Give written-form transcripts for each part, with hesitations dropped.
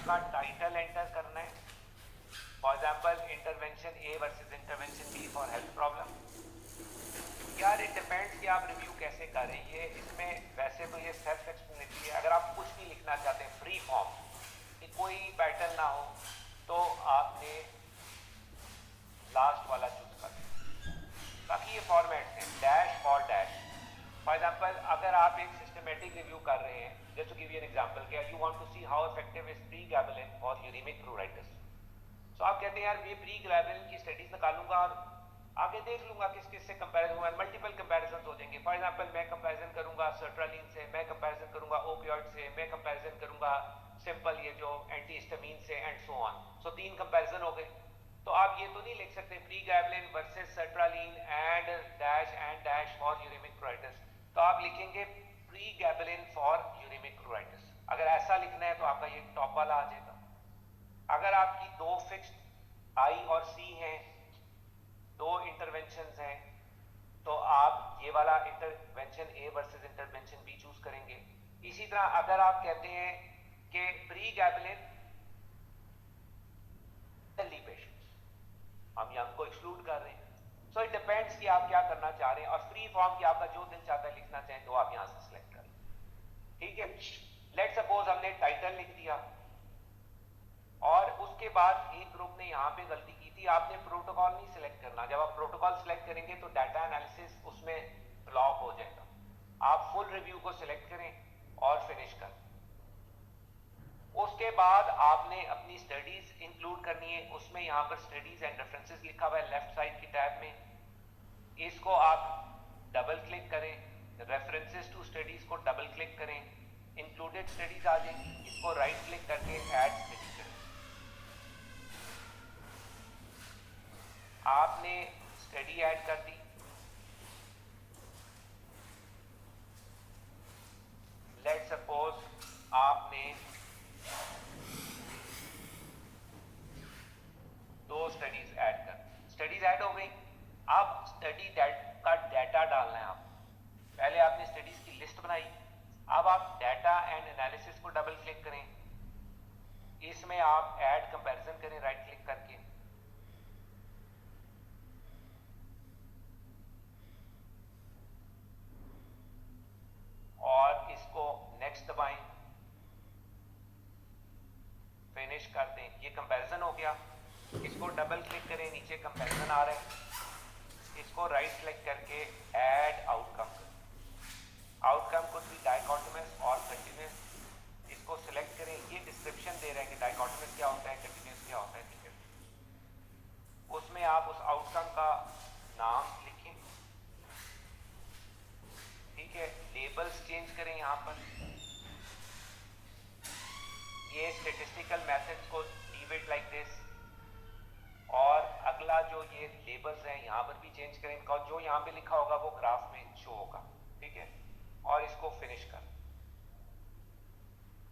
उसका title enter करना है, for example intervention A versus intervention B for health problem. यार इट डिपेंड्स कि आप रिव्यू कैसे कर रहे हैं। ये इसमें वैसे तो ये सेल्फ एक्सप्लेनेटरी है। अगर आप कुछ भी लिखना चाहते हैं फ्री फॉर्म कि कोई पैटर्न ना हो, तो आपने लास्ट वाला चूज कर दिया। बाकी ये फॉर्मेट्स हैं, dash for dash. For example अगर आप एक सिस्टमेटिक रिव्यू कर रहे हैं, just to give you an example, क्या you want to see how effective is pregabalin for uremic pruritus. तो आप कहते हैं यार ये प्रीगैबलिन की स्टडीज निकालूंगा और आगे देख लूंगा किस किस से कंपैरिजन हुआ, मल्टीपल कंपैरिजन हो जाएंगे। फॉर एग्जांपल मैं कंपैरिजन करूंगा सर्ट्रालिन से, मैं कंपैरिजन करूंगा ओपियोइड से, मैं कंपैरिजन करूंगा सिंपल ये जो एंटीहिस्टामिन से and so on. So 3 comparison हो गए। तो आप ये तो नहीं लिख सकते pregabalin versus sertraline and dash for uremic pruritus. तो आप लिखेंगे प्रीगैबलिन फॉर यूरेमिक प्रूराइटिस। अगर ऐसा लिखना है तो आपका ये टॉप वाला आ जाएगा। अगर आपकी 2 फिक्स्ड आई और सी हैं, 2 इंटरवेंशंस हैं, तो आप ये वाला intervention A versus intervention B choose करेंगे। इसी तरह अगर आप कहते हैं कि प्रीगैबलिन एल्डरली पेशेंट्स, हम यंग को एक्सक्लूड कर रहे हैं। सो इट डिपेंड्स कि आप क्या करना चाह रहे हैं, और फ्री फॉर्म की आपका जो दिल चाहता है लिखना चाहें तो आप यहां से सिलेक्ट करें। ठीक है, लेट सपोज हमने टाइटल लिख दिया और उसके बाद एक ग्रुप ने यहां पे गलती की थी, आपने प्रोटोकॉल नहीं सिलेक्ट करना। जब आप प्रोटोकॉल सिलेक्ट करेंगे तो डाटा एनालिसिस उसमें ब्लॉक हो जाएगा। आप फुल रिव्यू को सिलेक्ट करें और फिनिश करें। उसके बाद आपने अपनी स्टडीज इंक्लूड करनी है। उसमें यहां पर स्टडीज एंड रेफरेंसेस लिखा हुआ है लेफ्ट साइड की टैब में। इसको आप डबल क्लिक करें, रेफरेंसेस टू स्टडीज को डबल क्लिक करें, इंक्लूडेड स्टडीज आ जाएंगी। इसको राइट क्लिक करके ऐड स्टडी करें। आपने स्टडी ऐड कर दी। लेट सपोज आपने 2 स्टडीज ऐड कर, स्टडीज ऐड हो गई। अब स्टडी का डाटा डालना है आप। पहले आपने स्टडीज की लिस्ट बनाई, अब आप डाटा एंड एनालिसिस को डबल क्लिक करें। इसमें आप ऐड कंपैरिजन करें राइट क्लिक करके, और इसको नेक्स्ट दबाएं, फिनिश कर दें। ये कंपैरिजन हो गया। इसको डबल क्लिक करें, नीचे कंपैरिजन आ रहा है। इसको राइट क्लिक करके ऐड आउटकम करें। आउटकम कुछ भी डाइकोटोमस और कंटिन्यूस, इसको सिलेक्ट करें। ये डिस्क्रिप्शन दे रहे हैं कि डाइकोटोमस क्या होता है, कंटिन्यूस क्या होता है। ठीक है, उसमें आप उस आउटकम का नाम लिखें। ठीक है, लेबल्स चेंज करें यहां पर। ये स्टैटिस्टिकल मेथड्स को लीव इट लाइक दिस। और अगला जो ये लेबल्स हैं यहां पर भी चेंज करें, बिकॉज जो यहां पे लिखा होगा वो ग्राफ में शो होगा। ठीक है, और इसको फिनिश कर।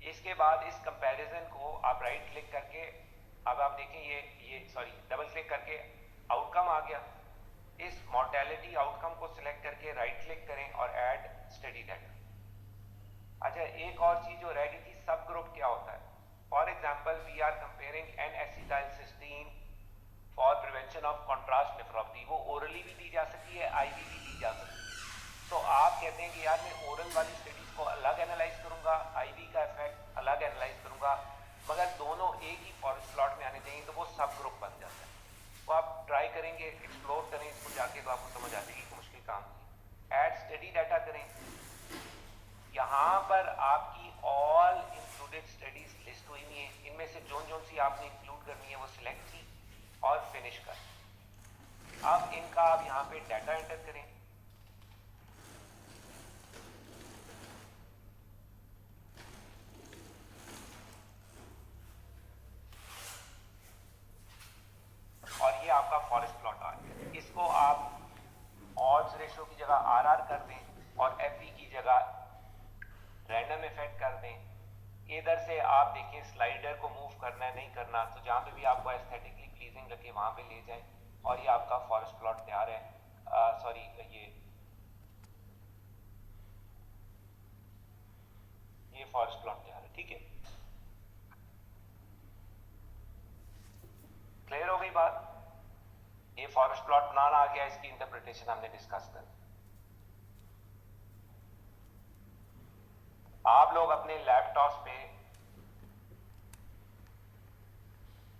इसके बाद इस कंपैरिजन को आप राइट क्लिक करके, अब आप देखें ये सॉरी डबल क्लिक करके आउटकम आ गया। इस मॉर्टेलिटी आउटकम को सिलेक्ट करके राइट क्लिक करें और ऐड स्टडी डाटा। अच्छा, एक और चीज जो रह गई थी, सब ग्रुप क्या होता है। For example we are comparing N acetylcysteine for prevention of contrast nephropathy. वो ओरली भी दी जा सकती है, आईवी भी दी जा सकती है। तो आप कहते हैं कि यार मैं ओरल वाली स्टडीज को अलग एनालाइज करूंगा, आईवी का इफेक्ट अलग एनालाइज करूंगा, मगर दोनों एक ही फॉरेस्ट प्लॉट में आने चाहिए, तो वो सब ग्रुप बन जाता है। तो आप ट्राई करेंगे, एक्सप्लोर करें इसको जाके, तो आपको समझ आ जाएगी कि मुश्किल काम नहीं। ऐड स्टडी डाटा करें। यहाँ पर आपकी ऑल इंक्लूडेड स्टडीज लिस्ट हुई हुई है। इनमें से जोन सी आपने इंक्लूड करनी है वो सिलेक्ट की और फिनिश कर। अब इनका आप यहाँ पे डाटा एंटर करें। और ये आपका फॉरेस्ट प्लॉट आ गया। इसको आप ऑड्स रेशो की जगह आरआर कर दें और एफई की जगह रैंडम इफेक्ट कर दें। इधर से आप देखें स्लाइडर को मूव करना है नहीं करना, तो जहां पे भी आपको एस्थेटिकली प्लीजिंग लगे वहां पे ले जाएं। और ये आपका फॉरेस्ट प्लॉट तैयार है। सॉरी, ये फॉरेस्ट प्लॉट तैयार है। ठीक है, फॉरेस्ट प्लॉट बनाना आ गया, इसकी इंटरप्रिटेशन हमने डिस्कस कर। आप लोग अपने लैपटॉप पे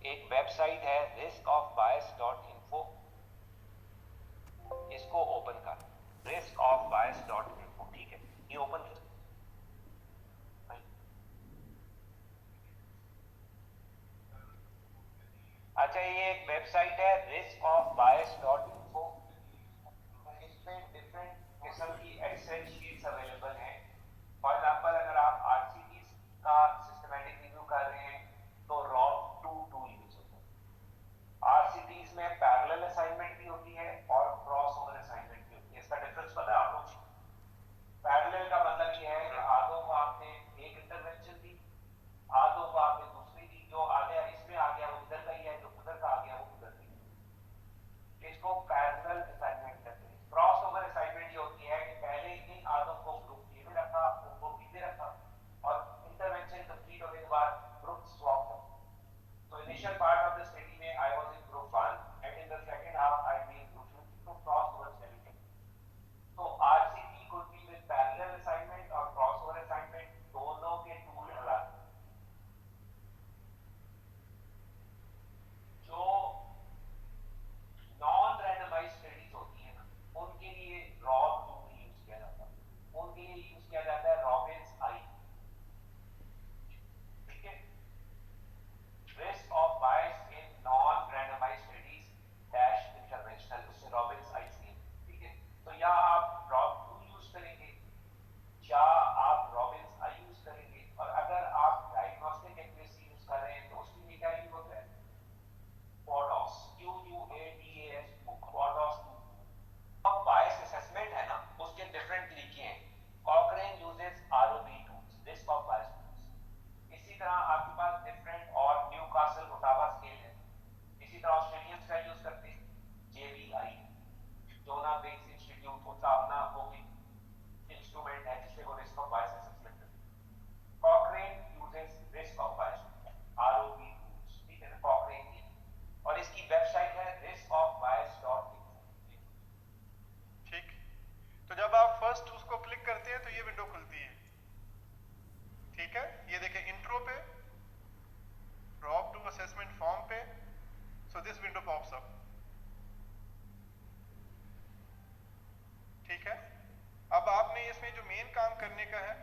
एक वेबसाइट है riskofbias.info, इसको ओपन कर, riskofbias.info, ठीक है, ये ओपन कर। अच्छा, ये एक वेबसाइट है riskofbias.info, इसमें डिफरेंट किस्म की एक्सेल शीट्स अवेलेबल हैं। फॉर एग्जांपल अगर आप आरसीटीज का सिस्टमैटिक रिव्यू कर रहे हैं तो रॉब 2 टूल यूज होता है। आरसीटीज में पैरेलल असाइनमेंट भी होती है और क्रॉसओवर असाइनमेंट भी होती है। इसका डिफरेंस पता है आप लोग? पैरेलल का मतलब ये है कि आधों को आपने एक इंटरवेंशन दी, आधों को आपने दूसरी दी, जो आ गया इसमें आ गया वो इधर का ही है, जो उधर का आ गया वो उधर का ही। इसको पैरेलल असाइनमेंट कहते हैं। क्रॉसओवर असाइनमेंट ये होती है कि पहले ही आधों को ग्रुप ए में रखा, उनको बी में रखा, और इंटरवेंशन कंप्लीट होने के बाद ग्रुप स्वैप कर। तो initial part of the study में I was in group 1 and in the second half I be in group 2, तो क्रॉसओवर स्टडी। तो RCT could be with parallel assignment और क्रॉसओवर असाइनमेंट, दोनों के टूल अलग। जो नॉन रैंडमाइज्ड स्टडीज होती है ना, उनके लिए रॉब 2 यूज किया जाता है, उनके लिए यूज किया जाता है रॉबिन्स आई, ठीक है। Risk of bias in non randomised studies dash interventional, उससे रॉबिन्स आई से, ठीक है। तो या आप रॉब 2 यूज करेंगे या आप रॉबिन्स आई यूज करेंगे, और अगर आप डायग्नोस्टिक एक्यूरेसी यूज कर रहे हैं तो उसके लिए क्या यूज होता है? PODOS, QUADAS, PODOS 2। अब बायस असेसमेंट है ना, उसके डिफरेंट तरीके हैं। कॉकरेन uses ROB tools, risk of bias tools. इसी तरह आपके पास डिफरेंट और न्यूकासल ओटावा स्केल है। इसी तरह ऑस्ट्रेलियंस का यूज करते हैं JBI, जोना बेस इंस्टीट्यूट, उनका अपना वो भी इंस्ट्रूमेंट है जिससे वो रिस्क ऑफ बायस असेसमेंट करते हैं। कॉकरेन uses risk of bias ROB tools, ठीक है ना, कॉकरेन की, और इसकी वेबसाइट है riskofbias.info। ठीक, तो जब आप फर्स्ट उसको क्लिक करते हैं तो ये विंडो खुलती है, ठीक है। ये देखें इंट्रो पे, रॉब 2 असेसमेंट फॉर्म पे, so this window pops up, ठीक है। अब आपने इसमें जो मेन काम करने का है,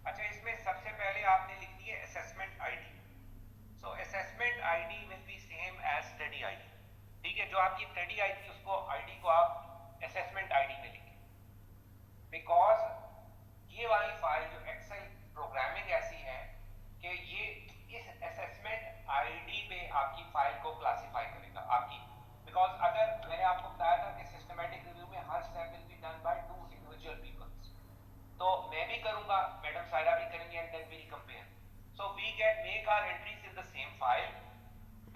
अच्छा, इसमें सबसे पहले आपने लिख दी है assessment ID. So assessment ID will be same as study ID, ठीक है। जो आपकी स्टडी आई थी उसको आईडी को आप असेसमेंट आईडी में लिखें, बिकॉज ये वाली फाइल जो एक्सेल प्रोग्रामिंग ऐसी है कि ये इस असेसमेंट आईडी पे आपकी फाइल को क्लासिफाई करेगा आपकी। बिकॉज अगर मैंने आपको बताया था कि सिस्टमैटिक रिव्यू में हर step will be done by 2 individual peoples, तो मैं भी करूंगा, मैडम सायरा भी करेंगे, and then we'll compare. So we can make our entries in the same file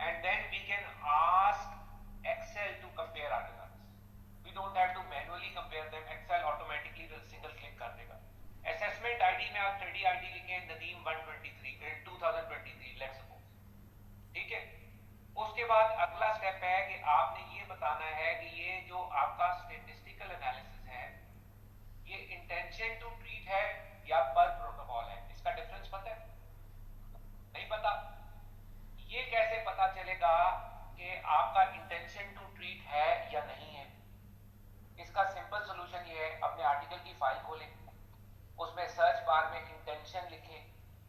and then we can ask Excel to compare our results. We don't have to manually compare them, Excel automatically will single click कर देगा। Assessment ID में आप study ID लिखें Nadeem 123 2023 let's suppose, ठीक है। उसके बाद अगला स्टेप है कि आपने ये बताना है कि ये जो आपका स्टैटिस्टिकल एनालिसिस है ये इंटेंशन टू ट्रीट है या पर प्रोटोकॉल है। इसका डिफरेंस पता है? नहीं पता? ये कैसे पता चलेगा कि आपका इंटेंशन टू ट्रीट है या नहीं है? इसका सिंपल सॉल्यूशन ये है, अपने आर्टिकल की फाइल खोलें, उसमें सर्च बार में इंटेंशन लिखें।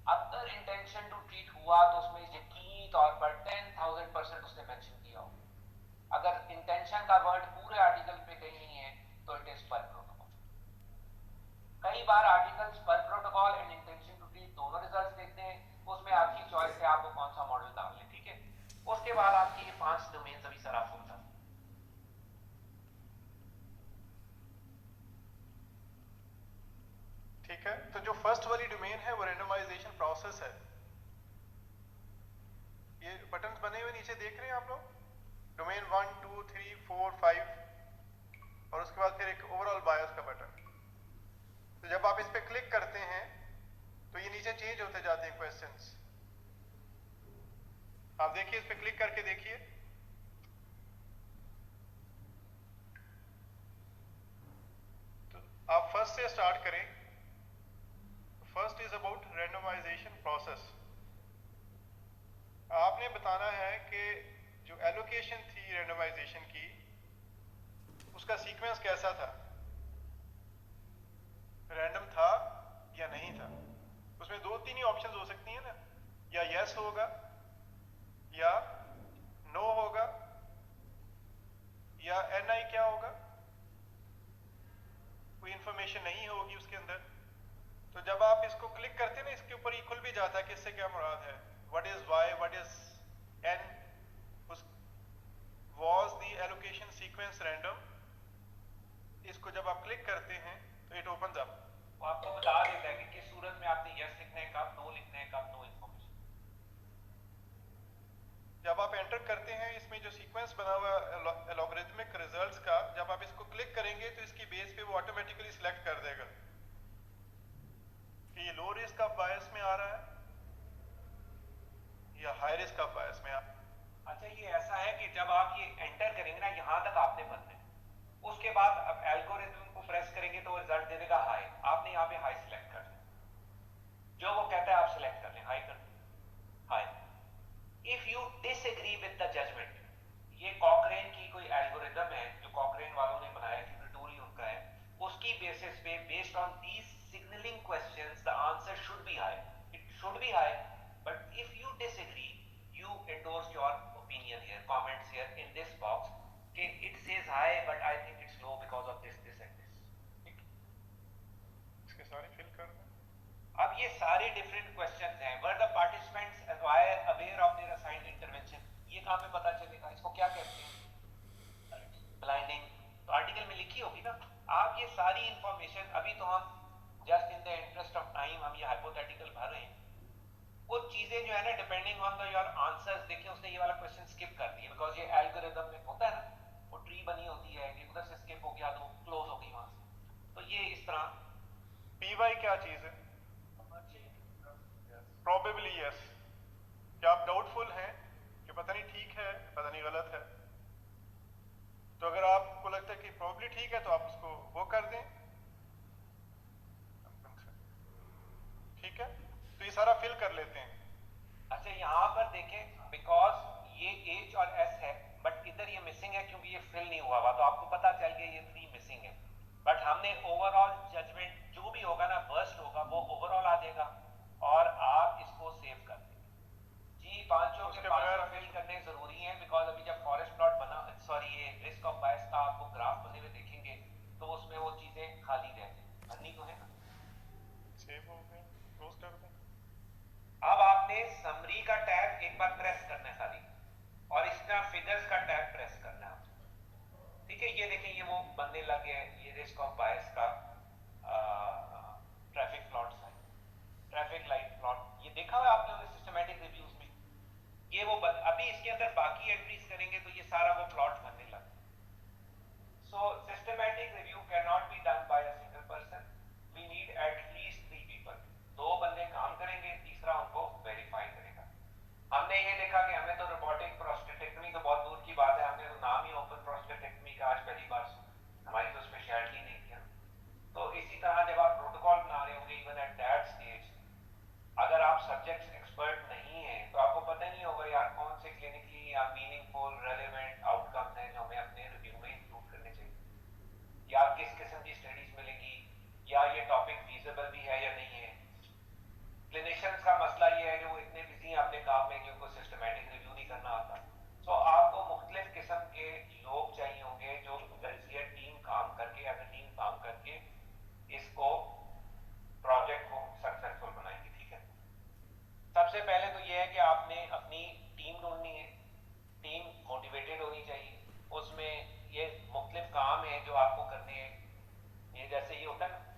अगर इंटेंशन टू ट्रीट हुआ तो उसमें यकीनी तौर पर 10,000% उसने मेंशन किया हो। अगर इंटेंशन का वर्ड पूरे आर्टिकल पे कहीं नहीं है तो इट इज पर प्रोटोकॉल। कई बार articles per protocol and intention to treat दोनों रिजल्ट्स देते हैं, उसमें आपकी चॉइस है आपको कौन सा मॉडल डाल लें, ठीक है। उसके बाद आपकी ये 5 डोमेन अभी सारा फुल था। ठीक है। तो जो फर्स्ट वाली डोमेन है वो रेंडमाइजेशन प्रोसेस है। ये बटन्स बने हुए नीचे देख रहे हैं आप लोग, डोमेन 1 2 3 4 5, और उसके बाद फिर एक ओवरऑल बायस का बटन। तो जब आप इस पे क्लिक करते हैं तो ये नीचे चेंज होते जाते हैं क्वेश्चंस। आप देखिए, इस पे क्लिक करके देखिए। तो आप फर्स्ट से स्टार्ट करें। First is about randomisation process. आपने बताना है कि जो एलोकेशन थी रैंडमाइजेशन की, उसका सीक्वेंस कैसा था, रैंडम था या नहीं था। उसमें दो तीन ही ऑप्शंस हो सकती हैं ना, या यस होगा या नो होगा या एनआई क्या होगा, कोई इंफॉर्मेशन नहीं होगी उसके अंदर। तो जब आप इसको क्लिक करते हैं ना, इसके ऊपर ये खुल भी जाता है कि इससे क्या मुराद है, what is Y, what is N, उस was the allocation sequence random. इसको जब आप क्लिक करते हैं तो इट ओपन्स अप। वो आपको बता देता है कि किस सूरत में आपने यस लिखना है, कब नो लिखना है, कब नो इन्फॉर्मेशन। जब आप एंटर करते हैं, इसमें जो सीक्वेंस बना हुआ एलोगरिथमिक रिजल्ट्स का, जब आप इसको क्लिक करेंगे तो इसकी बेस पे वो ऑटोमेटिकली सिलेक्ट कर देगा कि ये लो रिस्क ऑफ बायस में आ रहा है या हाई रिस्क ऑफ बायस में आ रहा है। अच्छा, ये ऐसा है कि जब आप ये एंटर करेंगे ना, यहाँ तक आपने पढ़ना है, उसके बाद अब एल्गोरिथम को प्रेस करेंगे तो रिजल्ट दे देगा हाई। आपने यहाँ पे हाई सिलेक्ट कर लें, जो वो कहता है आप सिलेक्ट कर लें, हाई कर लें, high. If you disagree with the judgement, ये कॉकरेन की कोई एल्गोरिथम है जो कॉकरेन वालों ने बनाया, ट्यूटोरियल ही उनका है, उसकी बेसिस पे based on these signalling questions the answer should be high, it should be high. But if you disagree, you endorse your opinion here, comments here in this box, okay, it says high but I think it's low because of this, this and this. इसके सारे fill कर दें। अब ये सारे different questions हैं। were the participants aware of their assigned intervention, ये कहाँ पे पता चलेगा, इसको क्या कहते हैं, ब्लाइंडिंग। तो आर्टिकल में लिखी होगी ना। आप ये सारी इंफॉर्मेशन, अभी तो हम just in the interest of time हम ये हाइपोथेटिकल भर रहे हैं, वो चीजें जो है ना depending on the your answers. देखिए उसने ये वाला क्वेश्चन स्किप कर दिया बिकॉज ये एल्गोरिथम में होता है ना, वो ट्री बनी होती है, कि उधर से स्किप हो गया तो क्लोज हो गई वहां से। तो ये इस तरह पीवाई क्या चीज है, प्रोबेबली यस। क्या आप डाउटफुल हैं कि पता नहीं ठीक है पता नहीं गलत है, तो अगर आपको लगता है कि प्रोबेबली ठीक है तो आप उसको वो कर दें, ठीक है। तो ये सारा फिल कर लेते हैं। अच्छा यहाँ पर देखें, बिकॉज ये एच और एस है बट इधर ये मिसिंग है क्योंकि ये फिल नहीं हुआ हुआ, तो आपको पता चल गया ये 3 मिसिंग है। बट हमने ओवरऑल जजमेंट जो भी होगा ना, बर्स्ट होगा, वो ओवरऑल आ जाएगा और आप इसको सेव कर देंगे। जी, पांचों के पांचों फिल करने जरूरी हैं बिकॉज अभी जब फॉरेस्ट प्लॉट बना, सॉरी ये रिस्क ऑफ बायस का आपको ग्राफ बने हुए देखेंगे तो उसमें वो चीजें खाली रह जाएंगी, भरनी तो है ना। सेव हो गया, क्लोज कर दें। अब आपने समरी का टैब एक बार प्रेस करना है खाली, और इसका फिगर्स का टैब प्रेस करना है, ठीक है। ये देखें ये वो बनने लगे हैं, ये रिस्क ऑफ बायस का ट्रैफिक प्लॉट है, ट्रैफिक लाइट प्लॉट, ये देखा हुआ आपने सिस्टमैटिक रिव्यूज में। ये वो अभी इसके अंदर बाकी एंट्रीज करेंगे तो ये सारा वो प्लॉट बनने लगे। So systematic review can not be done by a single person, we need at least 3 people. 2 बंदे काम करेंगे, तीसरा उनको वेरीफाई करेगा। हमने ये देखा कि हमें तो रोबोटिक प्रोस्टेटेक्टमी तो बहुत दूर की बात है, हमने तो नाम ही ओपन प्रोस्टेटेक्टमी का आज पहली बार सुना, हमारी तो स्पेशलिटी नहीं थी। तो इसी तरह जब आप प्रोटोकॉल बना रहे होंगे इवन एट दैट स्टेज, अगर आप सब्जेक्ट एक्सपर्ट नहीं है तो आपको पता नहीं होगा यार कौन से क्लिनिकली या मीनिंगफुल रेलेवेंट आउटकम्स हैं जो हमें अपने रिव्यू में इंक्लूड करने चाहिए, या किस किस्म की स्टडीज मिलेंगी, या ये टॉपिक फीजिबल भी है या नहीं है। क्लिनिशियंस का मसला ये है कि वो इतने बिजी हैं अपने काम में कि उनको सिस्टमैटिक रिव्यू नहीं करना आता। सो आपको मुख्तलिफ किस्म के लोग चाहिए होंगे जो टीम काम करके, एज टीम काम करके इसको प्रोजेक्ट को सक्सेसफुल बनाएंगे, ठीक है। सबसे पहले तो ये है कि आपने अपनी टीम ढूंढनी है, टीम मोटिवेटेड होनी चाहिए, उसमें ये मुख्तलिफ काम है जो आपको करने हैं। ये जैसे ये होता है ना